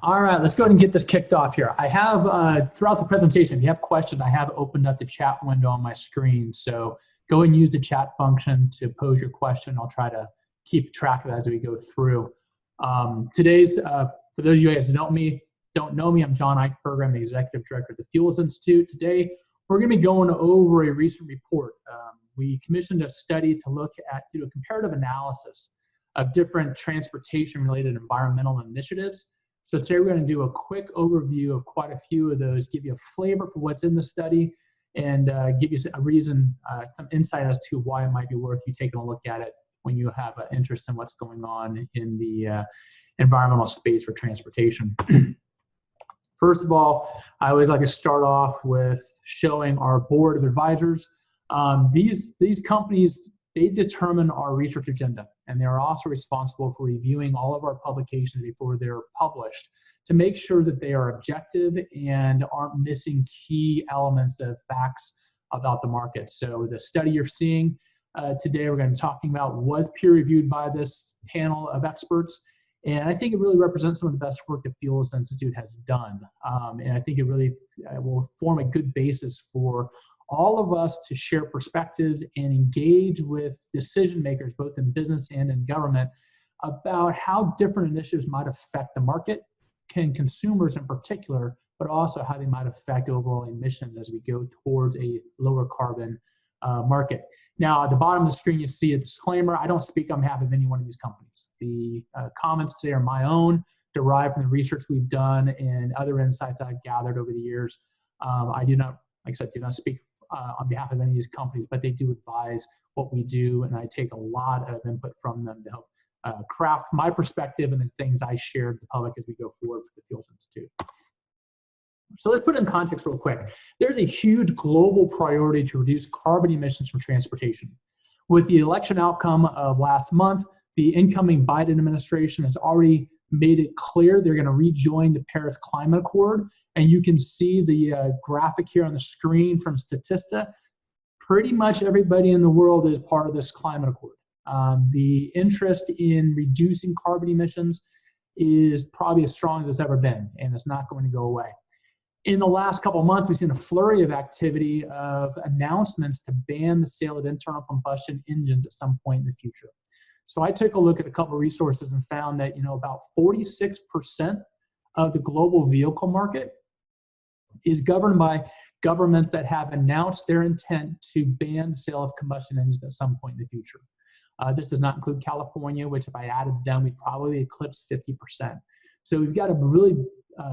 All right, let's go ahead and get this kicked off here. I have, throughout the presentation, if you have questions, I have opened up the chat window on my screen. So go and use the chat function to pose your question. I'll try to keep track of that as we go through. For those of you guys who don't know me, I'm John Eichberger. I'm the Executive Director of the Fuels Institute. Today, we're going to be going over a recent report. We commissioned a study to look at, do a comparative analysis of different transportation-related environmental initiatives. So today we're going to do a quick overview of quite a few of those, give you a flavor for what's in the study, and give you a reason, some insight as to why it might be worth you taking a look at it when you have an interest in what's going on in the environmental space for transportation. First of all, I always like to start off with showing our board of advisors. These companies, they determine our research agenda, and they're also responsible for reviewing all of our publications before they're published to make sure that they are objective and aren't missing key elements of facts about the market. So the study you're seeing today, we're going to be talking about, was peer-reviewed by this panel of experts, and I think it really represents some of the best work the Fuels Institute has done. And I think it really will form a good basis for all of us to share perspectives and engage with decision makers, both in business and in government, about how different initiatives might affect the market, consumers in particular, but also how they might affect overall emissions as we go towards a lower carbon market. Now, at the bottom of the screen, you see a disclaimer. I don't speak on behalf of any one of these companies. The comments today are my own, derived from the research we've done and other insights I've gathered over the years. I do not, like I said, do not speak on behalf of any of these companies, but they do advise what we do, and I take a lot of input from them to help craft my perspective and the things I share with the public as we go forward for the Fuels Institute. So let's put it in context real quick. There's a huge global priority to reduce carbon emissions from transportation. With the election outcome of last month, the incoming Biden administration has already made it clear they're going to rejoin the Paris Climate Accord. And you can see the graphic here on the screen from Statista. Pretty much everybody in the world is part of this climate accord. The interest in reducing carbon emissions is probably as strong as it's ever been, and it's not going to go away. In the last couple of months, we've seen a flurry of activity of announcements to ban the sale of internal combustion engines at some point in the future. So I took a look at a couple of resources and found that about 46% of the global vehicle market is governed by governments that have announced their intent to ban the sale of combustion engines at some point in the future. This does not include California, which if I added them, we'd probably eclipse 50%. So we've got a really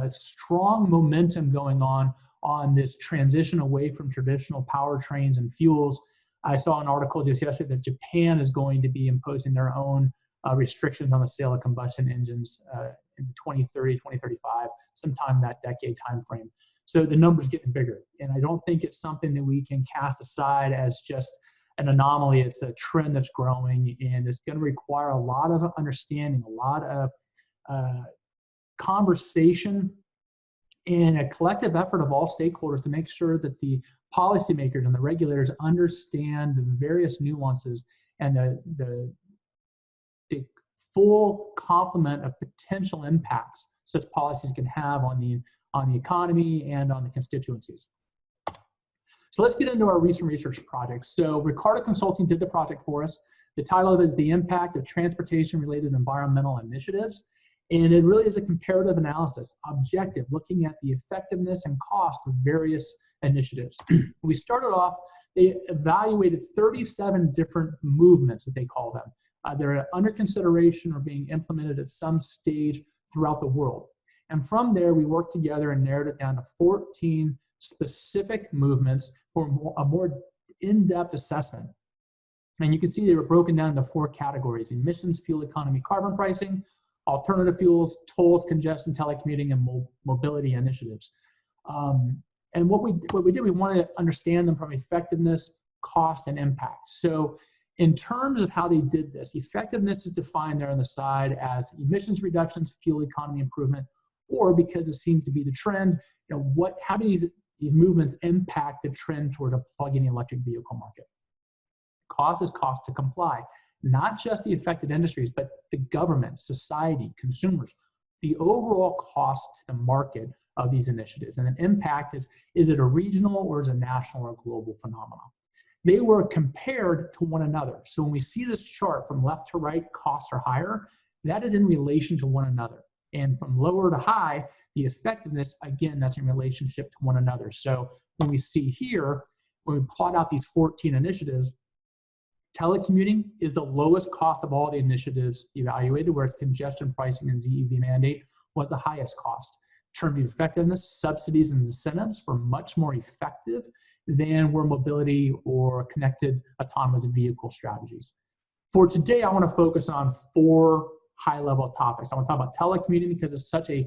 strong momentum going on this transition away from traditional powertrains and fuels. I saw an article just yesterday that Japan is going to be imposing their own restrictions on the sale of combustion engines in 2030, 2035, sometime in that decade timeframe. So the number's getting bigger, and I don't think it's something that we can cast aside as just an anomaly. It's a trend that's growing, and it's going to require a lot of understanding, a lot of conversation, and a collective effort of all stakeholders to make sure that the policymakers and the regulators understand the various nuances and the full complement of potential impacts such policies can have on the economy and on the constituencies. So let's get into our recent research projects. So Ricardo Consulting did the project for us. The title of it is The Impact of Transportation-Related Environmental Initiatives. And it really is a comparative analysis, objective, looking at the effectiveness and cost of various initiatives. We started off, they evaluated 37 different movements, that they call them. They're under consideration or being implemented at some stage throughout the world. And from there, we worked together and narrowed it down to 14 specific movements for a more in-depth assessment. And you can see they were broken down into 4 categories: emissions, fuel economy, carbon pricing, alternative fuels, tolls, congestion, telecommuting, and mobility initiatives. And what we did, we wanted to understand them from effectiveness, cost, and impact. So in terms of how they did this, effectiveness is defined there on the side as emissions reductions, fuel economy improvement, or, because it seems to be the trend, how do these movements impact the trend toward a plug-in electric vehicle market? Cost is cost to comply. Not just the affected industries, but the government, society, consumers, the overall cost to the market of these initiatives. And an impact is it a regional or is it a national or global phenomenon? They were compared to one another. So when we see this chart from left to right, costs are higher, that is in relation to one another. And from lower to high, the effectiveness, again, that's in relationship to one another. So when we see here, when we plot out these 14 initiatives, telecommuting is the lowest cost of all the initiatives evaluated, whereas congestion pricing and ZEV mandate was the highest cost. In terms of effectiveness, subsidies and incentives were much more effective than were mobility or connected autonomous vehicle strategies. For today, I want to focus on 4 high-level topics. I want to talk about telecommuting because it's such a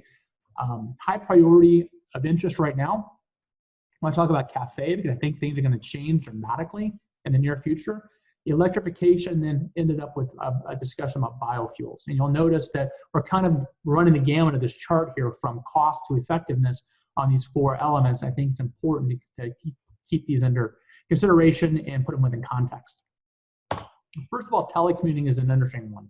high priority of interest right now. I want to talk about CAFE because I think things are going to change dramatically in the near future. Electrification, then ended up with a discussion about biofuels. And you'll notice that we're kind of running the gamut of this chart here from cost to effectiveness on these 4 elements. I think it's important to keep these under consideration and put them within context. First of all, telecommuting is an interesting one.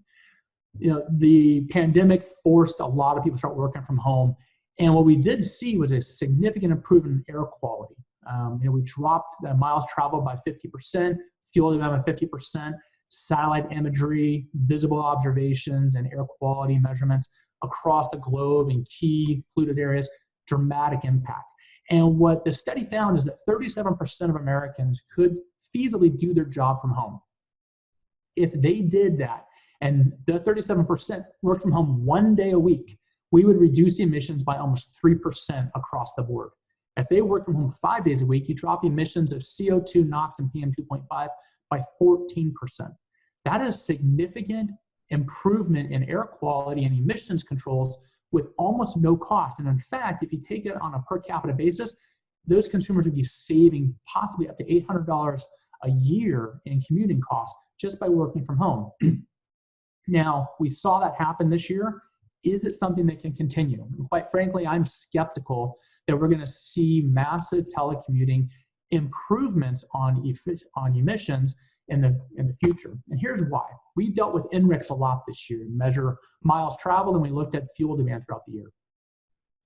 The pandemic forced a lot of people to start working from home. And what we did see was a significant improvement in air quality. We dropped the miles traveled by 50%, fuel demand by 50%, satellite imagery, visible observations, and air quality measurements across the globe in key polluted areas, dramatic impact. And what the study found is that 37% of Americans could feasibly do their job from home. If they did that, and the 37% worked from home 1 day a week, we would reduce emissions by almost 3% across the board. If they worked from home 5 days a week, you drop emissions of CO2, NOx, and PM2.5 by 14%. That is significant improvement in air quality and emissions controls with almost no cost. And in fact, if you take it on a per capita basis, those consumers would be saving possibly up to $800 a year in commuting costs just by working from home. Now, we saw that happen this year. Is it something that can continue? And quite frankly, I'm skeptical that we're going to see massive telecommuting improvements on emissions in the future. And here's why. We dealt with NRICs a lot this year, measure miles traveled, and we looked at fuel demand throughout the year.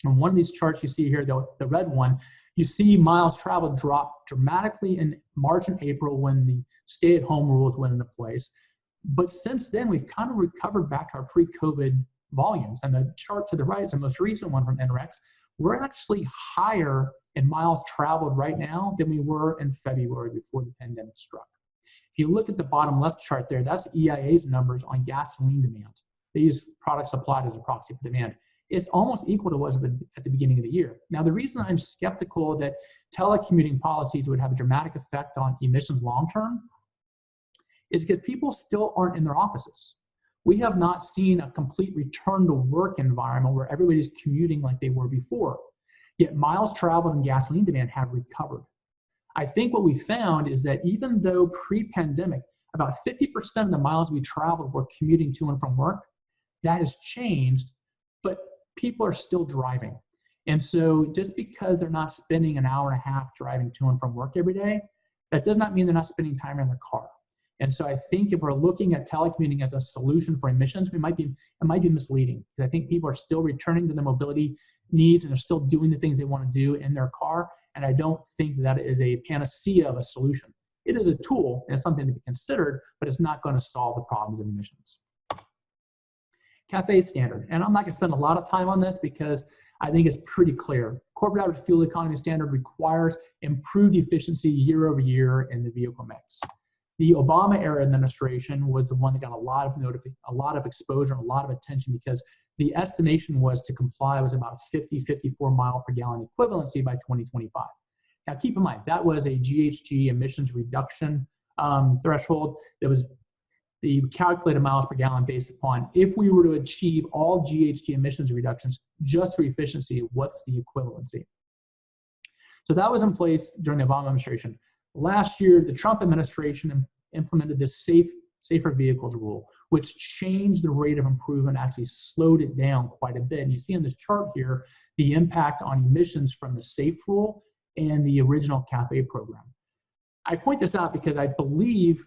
And one of these charts you see here, the red one, you see miles traveled drop dramatically in March and April when the stay-at-home rules went into place. But since then, we've kind of recovered back to our pre-COVID volumes. And the chart to the right is the most recent one from NREX. We're actually higher in miles traveled right now than we were in February before the pandemic struck. If you look at the bottom left chart there, that's EIA's numbers on gasoline demand. They use product supplied as a proxy for demand. It's almost equal to what it was at the beginning of the year. Now, the reason I'm skeptical that telecommuting policies would have a dramatic effect on emissions long-term is because people still aren't in their offices. We have not seen a complete return to work environment where everybody's commuting like they were before. Yet miles traveled and gasoline demand have recovered. I think what we found is that even though pre-pandemic, about 50% of the miles we traveled were commuting to and from work, that has changed, but people are still driving. And so just because they're not spending an hour and a half driving to and from work every day, that does not mean they're not spending time in their car. And so I think if we're looking at telecommuting as a solution for emissions, it might be misleading. Because I think people are still returning to their mobility needs and are still doing the things they want to do in their car. And I don't think that is a panacea of a solution. It is a tool and it's something to be considered, but it's not going to solve the problems of emissions. CAFE standard. And I'm not going to spend a lot of time on this because I think it's pretty clear. Corporate average fuel economy standard requires improved efficiency year over year in the vehicle mix. The Obama era administration was the one that got a lot of exposure and a lot of attention because the estimation was to comply was about 54 mile per gallon equivalency by 2025. Now keep in mind, that was a GHG emissions reduction threshold. That was the calculated miles per gallon based upon if we were to achieve all GHG emissions reductions just through efficiency, what's the equivalency? So that was in place during the Obama administration. Last year, the Trump administration implemented this safer vehicles rule, which changed the rate of improvement, actually slowed it down quite a bit. And you see on this chart here, the impact on emissions from the SAFE rule and the original CAFE program. I point this out because I believe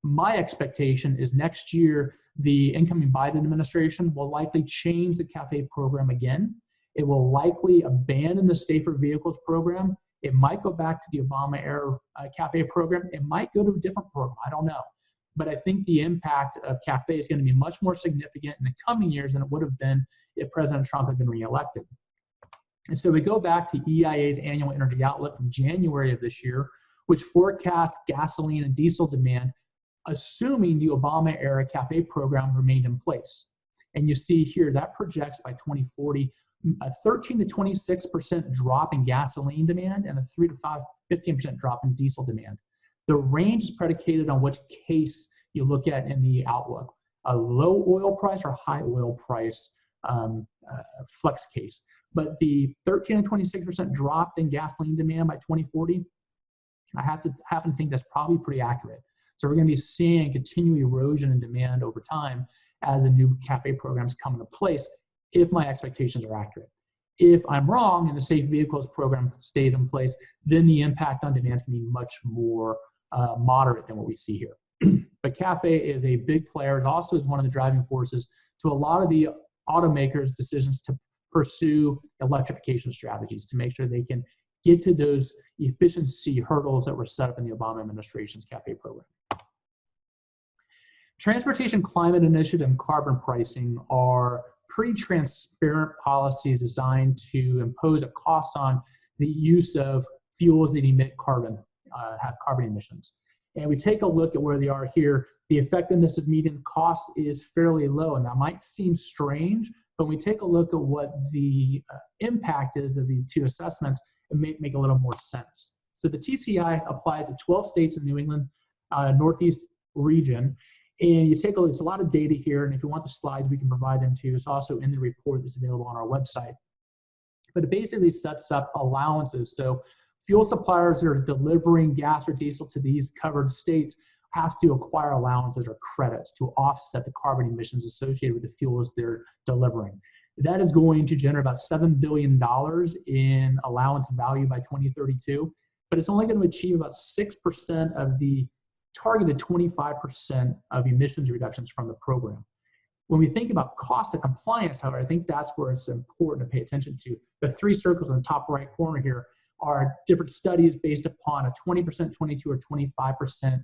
My expectation is next year, the incoming Biden administration will likely change the CAFE program again. It will likely abandon the Safer Vehicles program. It might go back to the Obama-era CAFE program. It might go to a different program. I don't know. But I think the impact of CAFE is going to be much more significant in the coming years than it would have been if President Trump had been reelected. And so we go back to EIA's annual energy outlook from January of this year, which forecast gasoline and diesel demand, assuming the Obama-era CAFE program remained in place. And you see here that projects by 2040 a 13 to 26% drop in gasoline demand and a 3 to 15% drop in diesel demand. The range is predicated on which case you look at in the outlook, a low oil price or high oil price flex case. But the 13 to 26% drop in gasoline demand by 2040, I happen to think that's probably pretty accurate. So we're going to be seeing continued erosion in demand over time as the new CAFE programs come into place, if my expectations are accurate. If I'm wrong and the Safe Vehicles program stays in place, then the impact on demand can be much more moderate than what we see here. But CAFE is a big player. It also is one of the driving forces to a lot of the automakers' decisions to pursue electrification strategies to make sure they can get to those efficiency hurdles that were set up in the Obama administration's CAFE program. Transportation Climate Initiative and carbon pricing are pretty transparent policies designed to impose a cost on the use of fuels that emit carbon, have carbon emissions. And we take a look at where they are here. The effectiveness is median, cost is fairly low, and that might seem strange, but when we take a look at what the impact is of the two assessments, it may make a little more sense. So the TCI applies to 12 states in the New England Northeast region. And you take a look, it's a lot of data here, and if you want the slides, we can provide them to you. It's also in the report that's available on our website. But it basically sets up allowances. So fuel suppliers that are delivering gas or diesel to these covered states have to acquire allowances or credits to offset the carbon emissions associated with the fuels they're delivering. That is going to generate about $7 billion in allowance value by 2032, but it's only going to achieve about 6% of the targeted 25% of emissions reductions from the program. When we think about cost of compliance, however, I think that's where it's important to pay attention to. The three circles in the top right corner here are different studies based upon a 20%, 22, or 25%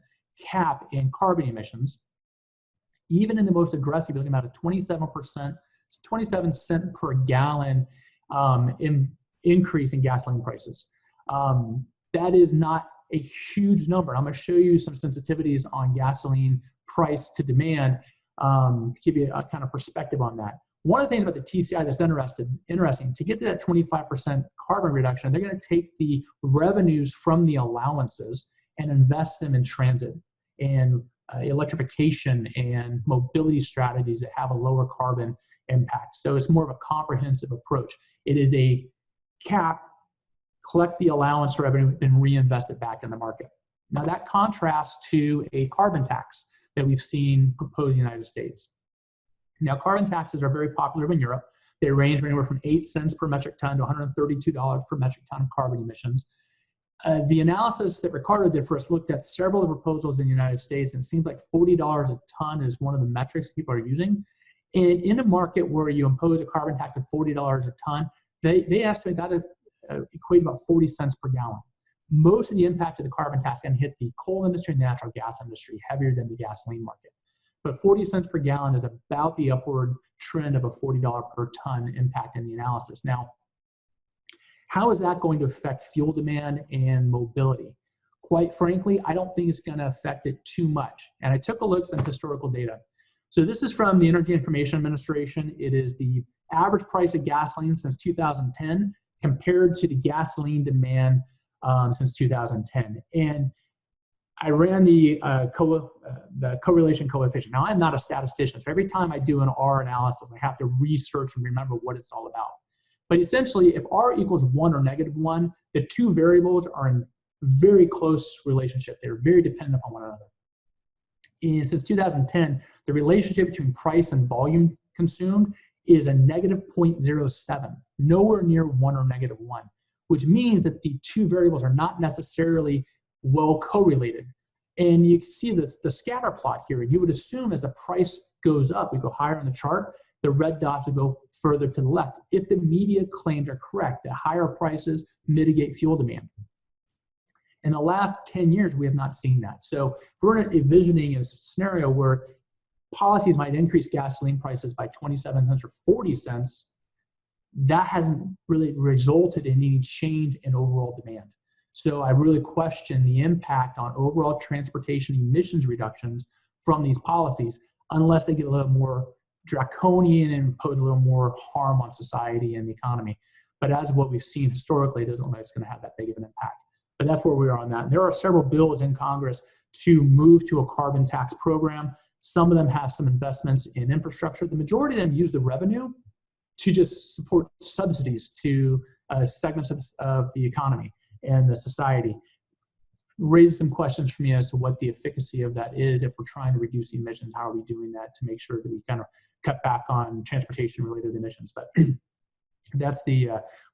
cap in carbon emissions. Even in the most aggressive, you're looking at a 27 cent per gallon increase in gasoline prices. That is not a huge number. I'm going to show you some sensitivities on gasoline price to demand to give you a kind of perspective on that. One of the things about the TCI that's interesting, to get to that 25% carbon reduction, they're going to take the revenues from the allowances and invest them in transit and electrification and mobility strategies that have a lower carbon impact. So it's more of a comprehensive approach. It is a cap, collect the allowance revenue, then reinvest it back in the market. Now that contrasts to a carbon tax that we've seen proposed in the United States. Now carbon taxes are very popular in Europe. They range anywhere from 8 cents per metric ton to $132 per metric ton of carbon emissions. The analysis that Ricardo did for us looked at several of the proposals in the United States, and it seems like $40 a ton is one of the metrics people are using. And in a market where you impose a carbon tax of $40 a ton, they estimate that equate about 40 cents per gallon. Most of the impact of the carbon tax can hit the coal industry and the natural gas industry, heavier than the gasoline market. But 40 cents per gallon is about the upward trend of a $40 per ton impact in the analysis. Now, how is that going to affect fuel demand and mobility? Quite frankly, I don't think it's going to affect it too much. And I took a look at some historical data. So this is from the Energy Information Administration. It is the average price of gasoline since 2010 compared to the gasoline demand since 2010. And I ran the correlation coefficient. Now, I'm not a statistician, so every time I do an R analysis, I have to research and remember what it's all about. But essentially, if R equals 1 or -1, the two variables are in very close relationship. They're very dependent upon one another. And since 2010, the relationship between price and volume consumed is a -0.07, nowhere near 1 or -1, which means that the two variables are not necessarily well correlated. And you can see this, the scatter plot here. You would assume as the price goes up, we go higher on the chart, the red dots would go further to the left. If the media claims are correct, that higher prices mitigate fuel demand. In the last 10 years, we have not seen that. So if we're envisioning a scenario where policies might increase gasoline prices by 27 cents or 40 cents, that hasn't really resulted in any change in overall demand. So I really question the impact on overall transportation emissions reductions from these policies, unless they get a little more draconian and impose a little more harm on society and the economy. But as what we've seen historically, it doesn't look like it's going to have that big of an impact. But that's where we are on that. And there are several bills in Congress to move to a carbon tax program. Some of them have some investments in infrastructure. The majority of them use the revenue to just support subsidies to segments of the economy and the society. Raises some questions for me as to what the efficacy of that is. If we're trying to reduce emissions, how are we doing that to make sure that we kind of cut back on transportation-related emissions? But that's the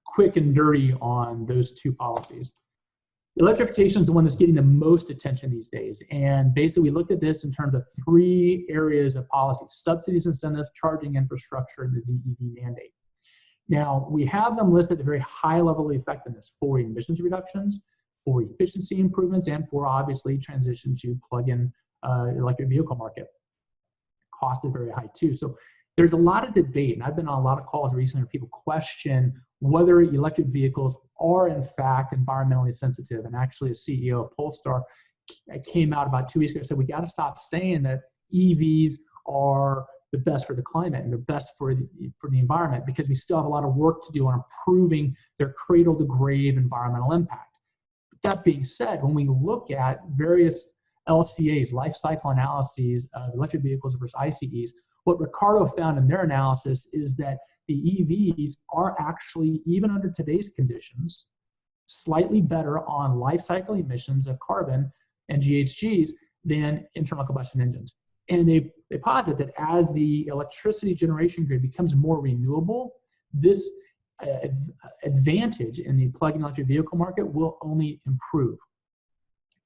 quick and dirty on those two policies. Electrification is the one that's getting the most attention these days. And basically, we looked at this in terms of 3 areas of policy: subsidies, incentives, charging infrastructure, and the ZEV mandate. Now, we have them listed at a very high level of effectiveness for emissions reductions, for efficiency improvements, and for obviously transition to plug-in electric vehicle market. Cost is very high too. So there's a lot of debate, and I've been on a lot of calls recently where people question whether electric vehicles are in fact environmentally sensitive. And actually a CEO of Polestar came out about 2 weeks ago and said, we got to stop saying that EVs are the best for the climate and the best for the environment, because we still have a lot of work to do on improving their cradle to grave environmental impact. But that being said, when we look at various LCAs, life cycle analyses of electric vehicles versus ICEs, what Ricardo found in their analysis is that the EVs are actually, even under today's conditions, slightly better on life cycle emissions of carbon and GHGs than internal combustion engines. And they posit that as the electricity generation grid becomes more renewable, this advantage in the plug-in electric vehicle market will only improve.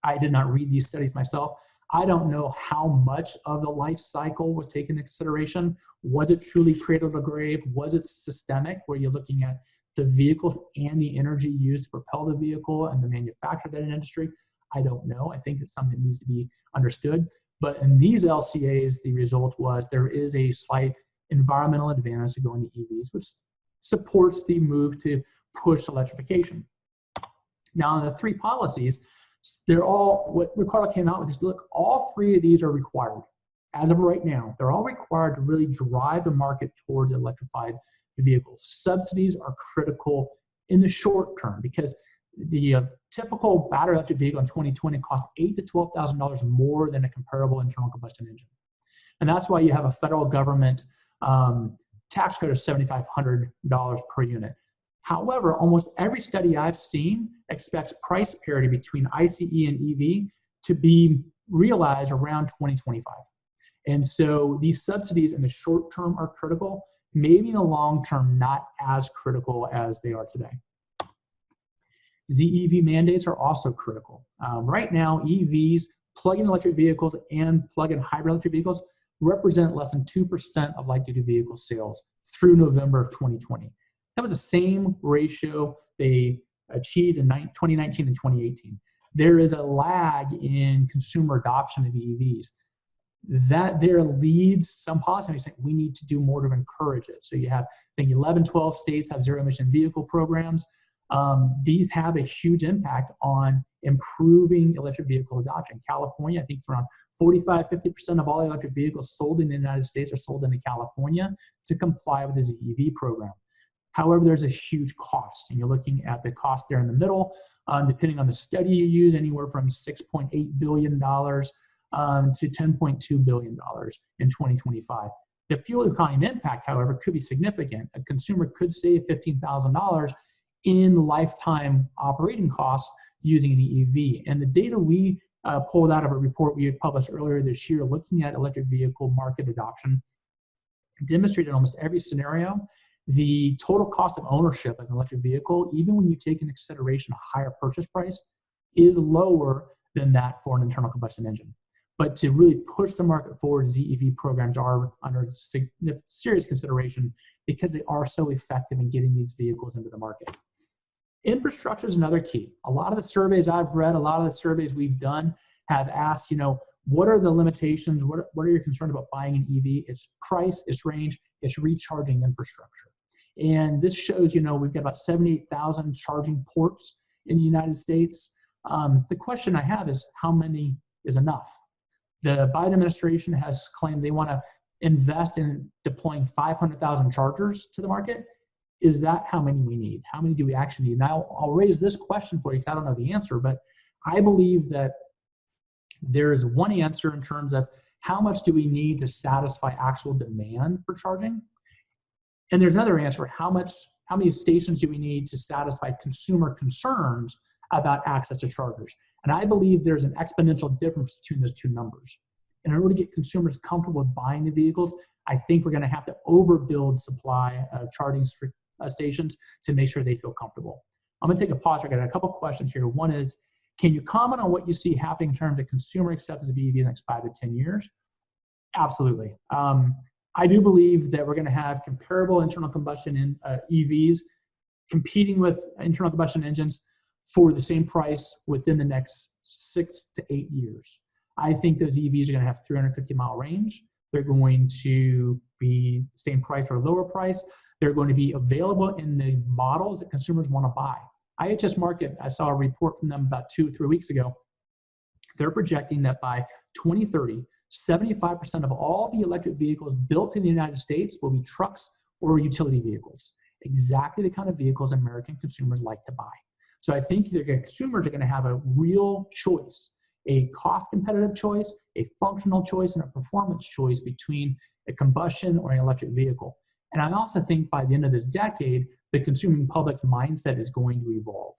I did not read these studies myself. I don't know how much of the life cycle was taken into consideration. Was it truly cradle to grave? Was it systemic, where you're looking at the vehicles and the energy used to propel the vehicle and the manufacture of that industry? I don't know. I think it's something that needs to be understood. But in these LCAs, the result was there is a slight environmental advantage to going to EVs, which supports the move to push electrification. Now, in the 3 policies, they're all, what Ricardo came out with is, look, all 3 of these are required. As of right now, they're all required to really drive the market towards electrified vehicles. Subsidies are critical in the short term, because the typical battery electric vehicle in 2020 cost $8,000 to $12,000 more than a comparable internal combustion engine. And that's why you have a federal government tax credit of $7,500 per unit. However, almost every study I've seen expects price parity between ICE and EV to be realized around 2025. And so these subsidies in the short term are critical, maybe in the long term not as critical as they are today. ZEV mandates are also critical. Right now, EVs, plug-in electric vehicles, and plug-in hybrid electric vehicles represent less than 2% of light-duty vehicle sales through November of 2020. That was the same ratio they achieved in 2019 and 2018. There is a lag in consumer adoption of EVs. That there leads some policymakers saying we need to do more to encourage it. So you have, I think 11, 12 states have zero-emission vehicle programs. These have a huge impact on improving electric vehicle adoption. California, I think it's around 45–50% of all electric vehicles sold in the United States are sold into California to comply with the ZEV program. However, there's a huge cost, and you're looking at the cost there in the middle, depending on the study you use, anywhere from $6.8 billion to $10.2 billion in 2025. The fuel economy impact, however, could be significant. A consumer could save $15,000 in lifetime operating costs using an EV. And the data we pulled out of a report we had published earlier this year looking at electric vehicle market adoption demonstrated in almost every scenario the total cost of ownership of an electric vehicle, even when you take into consideration a higher purchase price, is lower than that for an internal combustion engine. But to really push the market forward, ZEV programs are under serious consideration because they are so effective in getting these vehicles into the market. Infrastructure is another key. A lot of the surveys I've read, a lot of the surveys we've done have asked, what are the limitations? What are your concerns about buying an EV? It's price, it's range, it's recharging infrastructure. And this shows, we've got about 78,000 charging ports in the United States. The question I have is, how many is enough? The Biden administration has claimed they want to invest in deploying 500,000 chargers to the market. Is that how many we need? How many do we actually need? Now, I'll raise this question for you because I don't know the answer, but I believe that there is one answer in terms of how much do we need to satisfy actual demand for charging? And there's another answer, how many stations do we need to satisfy consumer concerns about access to chargers? And I believe there's an exponential difference between those two numbers. In order to get consumers comfortable with buying the vehicles, I think we're going to have to overbuild supply of charging stations to make sure they feel comfortable. I'm going to take a pause. I got a couple questions here. One is, can you comment on what you see happening in terms of consumer acceptance of EV in the next 5 to 10 years? Absolutely. I do believe that we're going to have comparable internal combustion EVs competing with internal combustion engines for the same price within the next 6 to 8 years. I think those EVs are going to have 350-mile range. They're going to be same price or lower price. They're going to be available in the models that consumers want to buy. IHS Markit, I saw a report from them about 2 or 3 weeks ago. They're projecting that by 2030, 75% of all the electric vehicles built in the United States will be trucks or utility vehicles, exactly the kind of vehicles American consumers like to buy. So I think consumers are going to have a real choice, a cost competitive choice, a functional choice, and a performance choice between a combustion or an electric vehicle. And I also think by the end of this decade, the consuming public's mindset is going to evolve.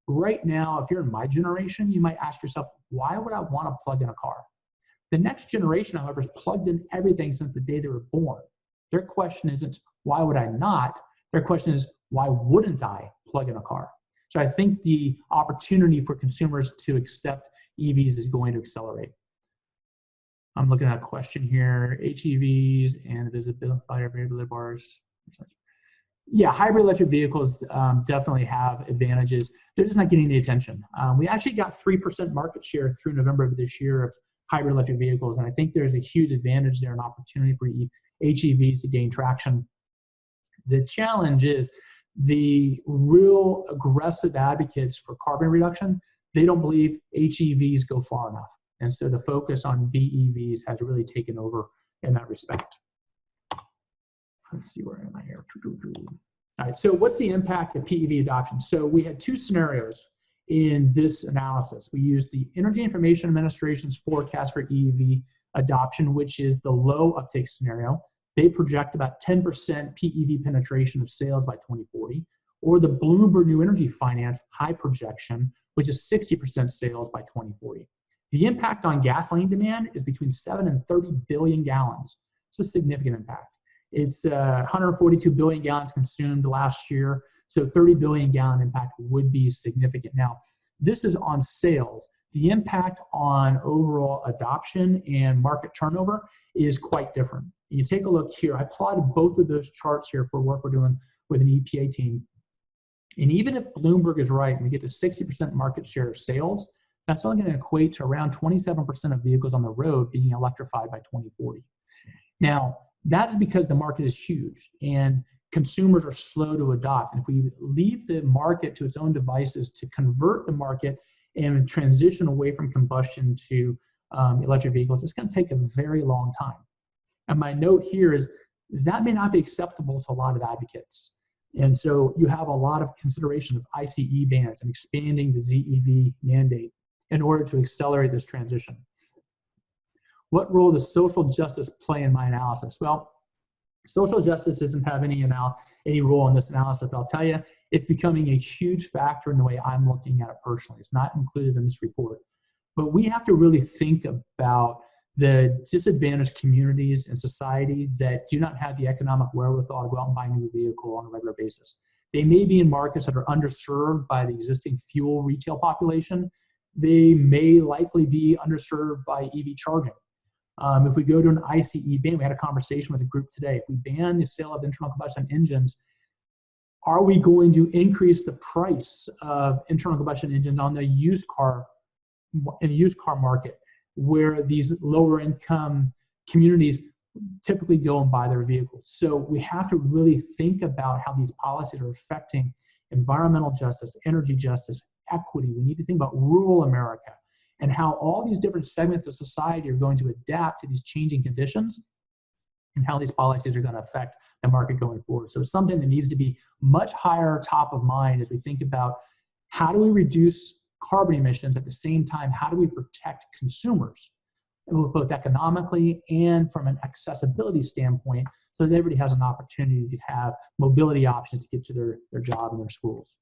Right now, if you're in my generation, you might ask yourself, why would I want to plug in a car? The next generation, however, has plugged in everything since the day they were born. Their question isn't, why would I not? Their question is, why wouldn't I plug in a car? So I think the opportunity for consumers to accept EVs is going to accelerate. I'm looking at a question here, HEVs and visibility variability bars. Yeah, hybrid electric vehicles definitely have advantages. They're just not getting the attention. We actually got 3% market share through November of this year of hybrid electric vehicles, and I think there's a huge advantage there, an opportunity for HEVs to gain traction. The challenge is the real aggressive advocates for carbon reduction, they don't believe HEVs go far enough. And so the focus on BEVs has really taken over in that respect. Let's see, where am I here? All right, so what's the impact of PEV adoption? So we had 2 scenarios in this analysis. We used the Energy Information Administration's forecast for EV adoption, which is the low uptake scenario. They project about 10% PEV penetration of sales by 2040, or the Bloomberg New Energy Finance high projection, which is 60% sales by 2040. The impact on gasoline demand is between 7 and 30 billion gallons. It's a significant impact. It's 142 billion gallons consumed last year, so 30 billion gallon impact would be significant. Now, this is on sales. The impact on overall adoption and market turnover is quite different. You take a look here. I plotted both of those charts here for work we're doing with an EPA team. And even if Bloomberg is right and we get to 60% market share of sales, that's only going to equate to around 27% of vehicles on the road being electrified by 2040. Now, that is because the market is huge and consumers are slow to adopt. And if we leave the market to its own devices to convert the market and transition away from combustion to electric vehicles, it's going to take a very long time. And my note here is that may not be acceptable to a lot of advocates. And so you have a lot of consideration of ICE bans and expanding the ZEV mandate in order to accelerate this transition. What role does social justice play in my analysis? Well, social justice doesn't have any role in this analysis, but I'll tell you, it's becoming a huge factor in the way I'm looking at it personally. It's not included in this report. But we have to really think about the disadvantaged communities in society that do not have the economic wherewithal to go out and buy a new vehicle on a regular basis. They may be in markets that are underserved by the existing fuel retail population. they may likely be underserved by EV charging. If we go to an ICE ban, we had a conversation with a group today. If we ban the sale of internal combustion engines, are we going to increase the price of internal combustion engines on the used car market, where these lower income communities typically go and buy their vehicles? So we have to really think about how these policies are affecting environmental justice, energy justice, equity. We need to think about rural America and how all these different segments of society are going to adapt to these changing conditions and how these policies are going to affect the market going forward. So it's something that needs to be much higher top of mind as we think about how do we reduce carbon emissions, at the same time, how do we protect consumers, both economically and from an accessibility standpoint, so that everybody has an opportunity to have mobility options to get to their job and their schools.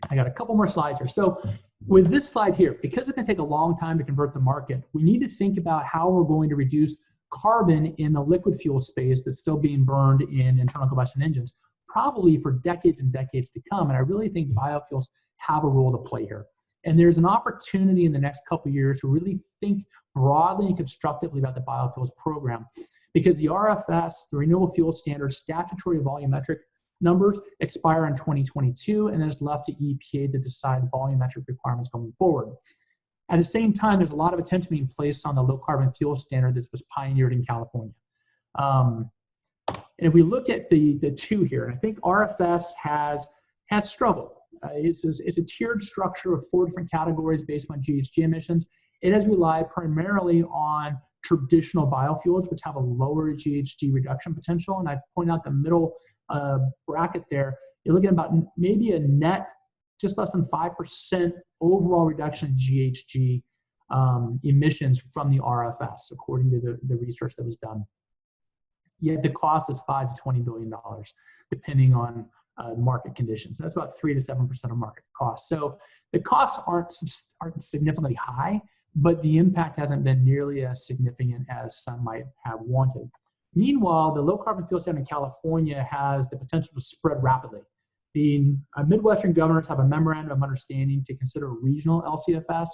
I got a couple more slides here. So with this slide here, because it can take a long time to convert the market, we need to think about how we're going to reduce carbon in the liquid fuel space that's still being burned in internal combustion engines, probably for decades and decades to come. And I really think biofuels have a role to play here. And there's an opportunity in the next couple of years to really think broadly and constructively about the biofuels program, because the RFS, the Renewable Fuel Standard statutory volumetric numbers, expire in 2022, and then it's left to EPA to decide volumetric requirements going forward. At the same time, there's a lot of attention being placed on the low carbon fuel standard that was pioneered in California. And if we look at the two here, and I think RFS has struggled. It's a tiered structure of 4 different categories based on GHG emissions. It has relied primarily on traditional biofuels, which have a lower GHG reduction potential. And I point out the middle bracket there, you're looking at about maybe a net, just less than 5% overall reduction in GHG emissions from the RFS, according to the research that was done. Yet the cost is $5 to $20 billion, depending on market conditions. That's about 3 to 7% of market costs. So the costs aren't significantly high, but the impact hasn't been nearly as significant as some might have wanted. Meanwhile, the low carbon fuel standard in California has the potential to spread rapidly. The Midwestern governors have a memorandum of understanding to consider regional LCFS.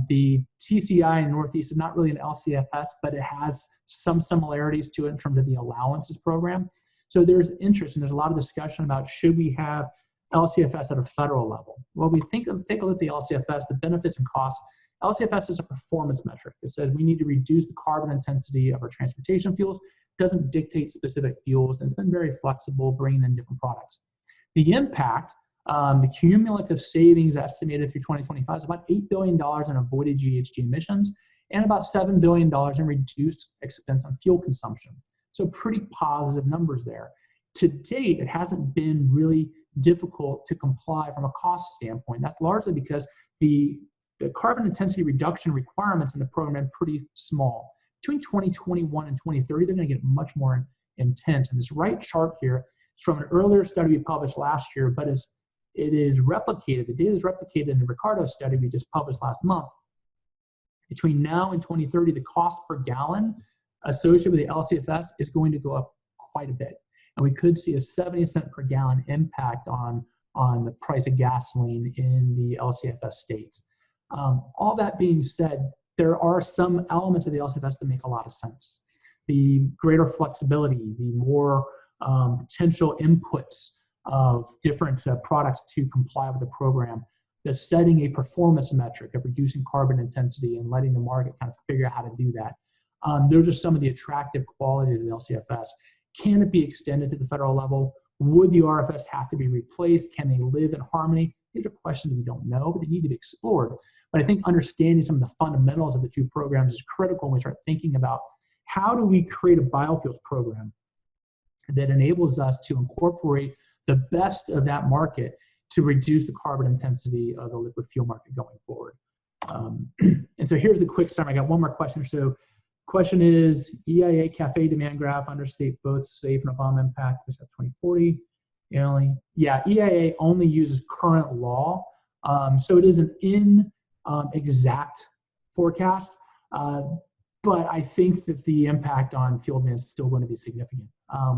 The TCI in Northeast is not really an LCFS, but it has some similarities to it in terms of the allowances program. So there's interest and there's a lot of discussion about, should we have LCFS at a federal level? Well, we take a look at the LCFS, the benefits and costs. LCFS is a performance metric. It says we need to reduce the carbon intensity of our transportation fuels. It doesn't dictate specific fuels, and it's been very flexible, bringing in different products. The impact, the cumulative savings estimated through 2025 is about $8 billion in avoided GHG emissions and about $7 billion in reduced expense on fuel consumption. So pretty positive numbers there. To date, it hasn't been really difficult to comply from a cost standpoint. That's largely because the carbon intensity reduction requirements in the program are pretty small. Between 2021 and 2030, they're going to get much more intense. And this right chart here is from an earlier study we published last year, but it is replicated. The data is replicated in the Ricardo study we just published last month. Between now and 2030, the cost per gallon associated with the LCFS is going to go up quite a bit. And we could see a 70-cent per gallon impact on the price of gasoline in the LCFS states. All that being said, there are some elements of the LCFS that make a lot of sense. The greater flexibility, the more potential inputs of different products to comply with the program, the setting a performance metric of reducing carbon intensity and letting the market kind of figure out how to do that. Those are some of the attractive qualities of the LCFS. Can it be extended to the federal level? Would the RFS have to be replaced? Can they live in harmony? These are questions we don't know, but they need to be explored. But I think understanding some of the fundamentals of the two programs is critical when we start thinking about how do we create a biofuels program that enables us to incorporate the best of that market to reduce the carbon intensity of the liquid fuel market going forward. And so here's the quick summary. I got one more question. So question is, EIA CAFE demand graph understate both safe and above impact by 2040. EIA only uses current law. So it is an inexact forecast, but I think that the impact on fuel demand is still going to be significant.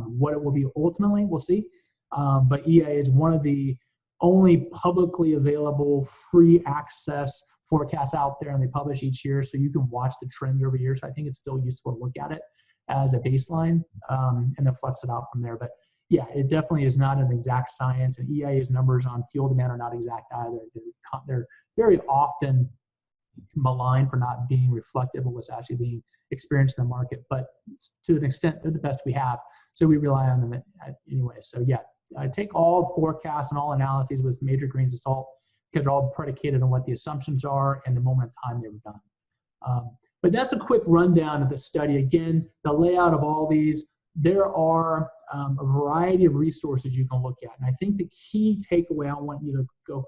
What it will be ultimately, we'll see. But EIA is one of the only publicly available free access forecasts out there, and they publish each year, so you can watch the trends over years. So I think it's still useful to look at it as a baseline, and then flex it out from there. But yeah, it definitely is not an exact science, and EIA's numbers on fuel demand are not exact either. They're very often maligned for not being reflective of what's actually being experienced in the market, but to an extent, they're the best we have, so we rely on them anyway. So yeah, I take all forecasts and all analyses with major grains of salt, because they're all predicated on what the assumptions are and the moment of time they were done. But that's a quick rundown of the study. Again, the layout of all these, there are a variety of resources you can look at. And I think the key takeaway I want you to go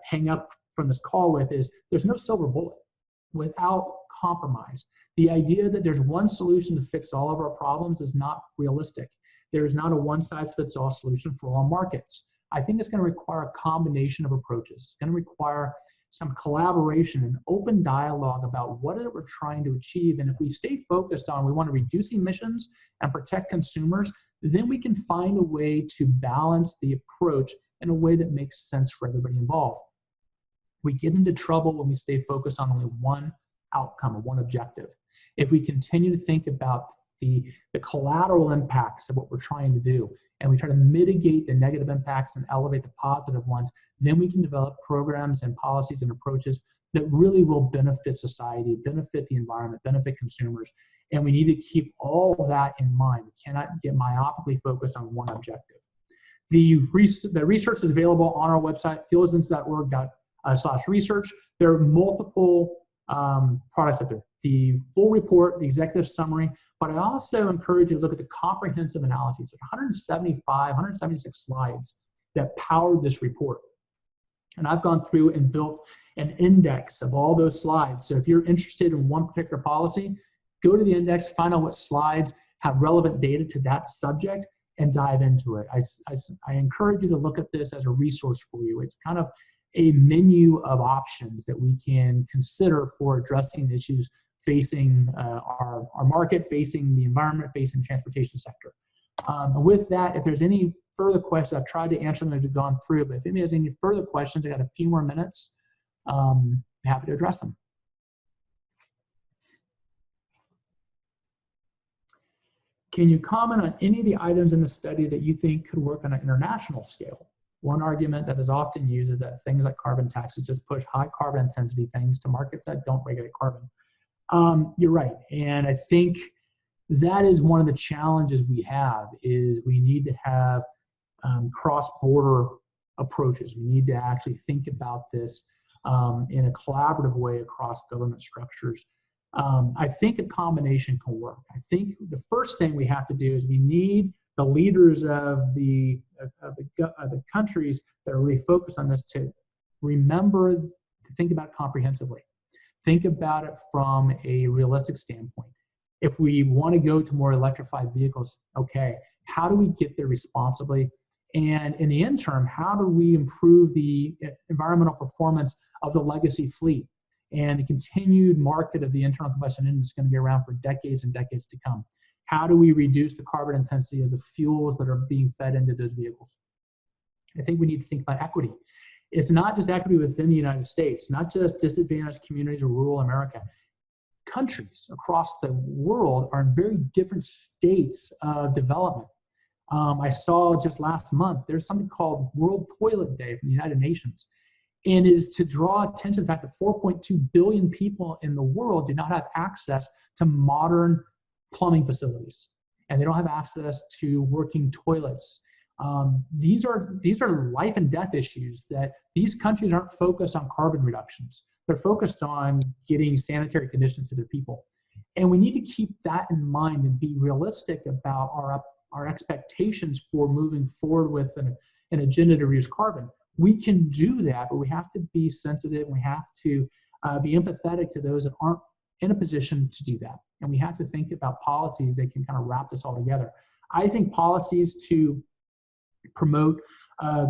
hang up from this call with is there's no silver bullet without compromise. The idea that there's one solution to fix all of our problems is not realistic. There is not a one-size-fits-all solution for all markets. I think it's going to require a combination of approaches. It's going to require some collaboration and open dialogue about what it is we're trying to achieve. And if we stay focused on we want to reduce emissions and protect consumers, then we can find a way to balance the approach in a way that makes sense for everybody involved. We get into trouble when we stay focused on only one outcome or one objective. If we continue to think about the collateral impacts of what we're trying to do, and we try to mitigate the negative impacts and elevate the positive ones, then we can develop programs and policies and approaches that really will benefit society, benefit the environment, benefit consumers. And we need to keep all of that in mind. We cannot get myopically focused on one objective. The research is available on our website, fuelisins.org/research. There are multiple products up there. The full report, the executive summary, but I also encourage you to look at the comprehensive analyses. There's 176 slides that powered this report. And I've gone through and built an index of all those slides. So if you're interested in one particular policy, go to the index, find out what slides have relevant data to that subject, and dive into it. I encourage you to look at this as a resource for you. It's kind of a menu of options that we can consider for addressing issues facing our market, facing the environment, facing the transportation sector. And with that, if there's any further questions, I've tried to answer them as we've gone through, but if anybody has any further questions, I got a few more minutes, I'm happy to address them. Can you comment on any of the items in the study that you think could work on an international scale? One argument that is often used is that things like carbon taxes just push high carbon intensity things to markets that don't regulate carbon. You're right, and I think that is one of the challenges we have is we need to have cross-border approaches. We need to actually think about this in a collaborative way across government structures. I think a combination can work. I think the first thing we have to do is we need the leaders of the countries that are really focused on this to remember to think about it comprehensively. Think about it from a realistic standpoint. If we want to go to more electrified vehicles, okay, how do we get there responsibly? And in the interim, how do we improve the environmental performance of the legacy fleet? And the continued market of the internal combustion engine is going to be around for decades and decades to come. How do we reduce the carbon intensity of the fuels that are being fed into those vehicles? I think we need to think about equity. It's not just equity within the United States, not just disadvantaged communities or rural America. Countries across the world are in very different states of development. I saw just last month, there's something called World Toilet Day from the United Nations, and is to draw attention to the fact that 4.2 billion people in the world do not have access to modern plumbing facilities, and they don't have access to working toilets. These are life and death issues that these countries aren't focused on carbon reductions. They're focused on getting sanitary conditions to their people. And we need to keep that in mind and be realistic about our expectations for moving forward with an agenda to reduce carbon. We can do that, but we have to be sensitive. We have to be empathetic to those that aren't in a position to do that. And we have to think about policies that can kind of wrap this all together. I think policies to promote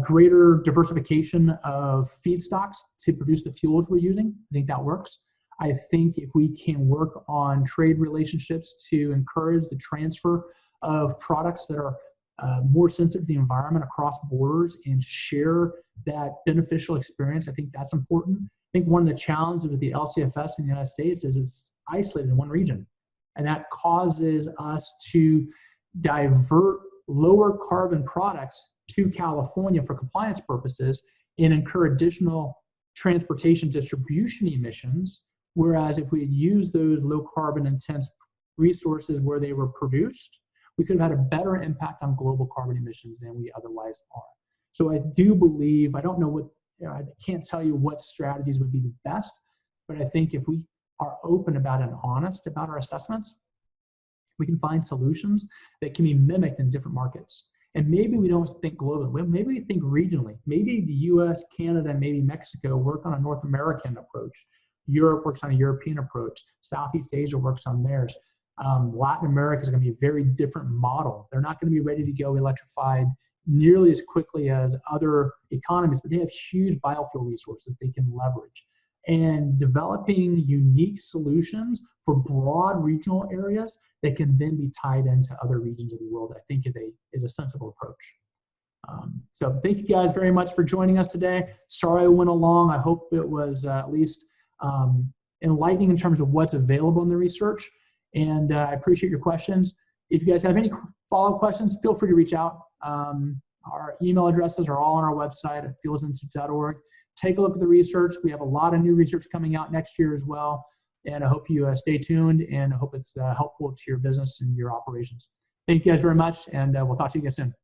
greater diversification of feedstocks to produce the fuels we're using, I think that works. I think if we can work on trade relationships to encourage the transfer of products that are more sensitive to the environment across borders and share that beneficial experience. I think that's important. I think one of the challenges with the LCFS in the United States is it's isolated in one region. And that causes us to divert lower carbon products to California for compliance purposes and incur additional transportation distribution emissions. Whereas if we had used those low carbon intense resources where they were produced, we could have had a better impact on global carbon emissions than we otherwise are. So I do believe, I don't know what, I can't tell you what strategies would be the best, but I think if we are open about and honest about our assessments, we can find solutions that can be mimicked in different markets. And maybe we don't think globally, maybe we think regionally. Maybe the US, Canada, and maybe Mexico work on a North American approach. Europe works on a European approach. Southeast Asia works on theirs. Latin America is going to be a very different model. They're not going to be ready to go electrified nearly as quickly as other economies, but they have huge biofuel resources they can leverage. And developing unique solutions for broad regional areas that can then be tied into other regions of the world, I think is a sensible approach. So thank you guys very much for joining us today. Sorry I went along. I hope it was at least enlightening in terms of what's available in the research. And I appreciate your questions. If you guys have any follow-up questions, feel free to reach out. Our email addresses are all on our website at fuelsinstitute.org. Take a look at the research. We have a lot of new research coming out next year as well. And I hope you stay tuned, and I hope it's helpful to your business and your operations. Thank you guys very much, and we'll talk to you again soon.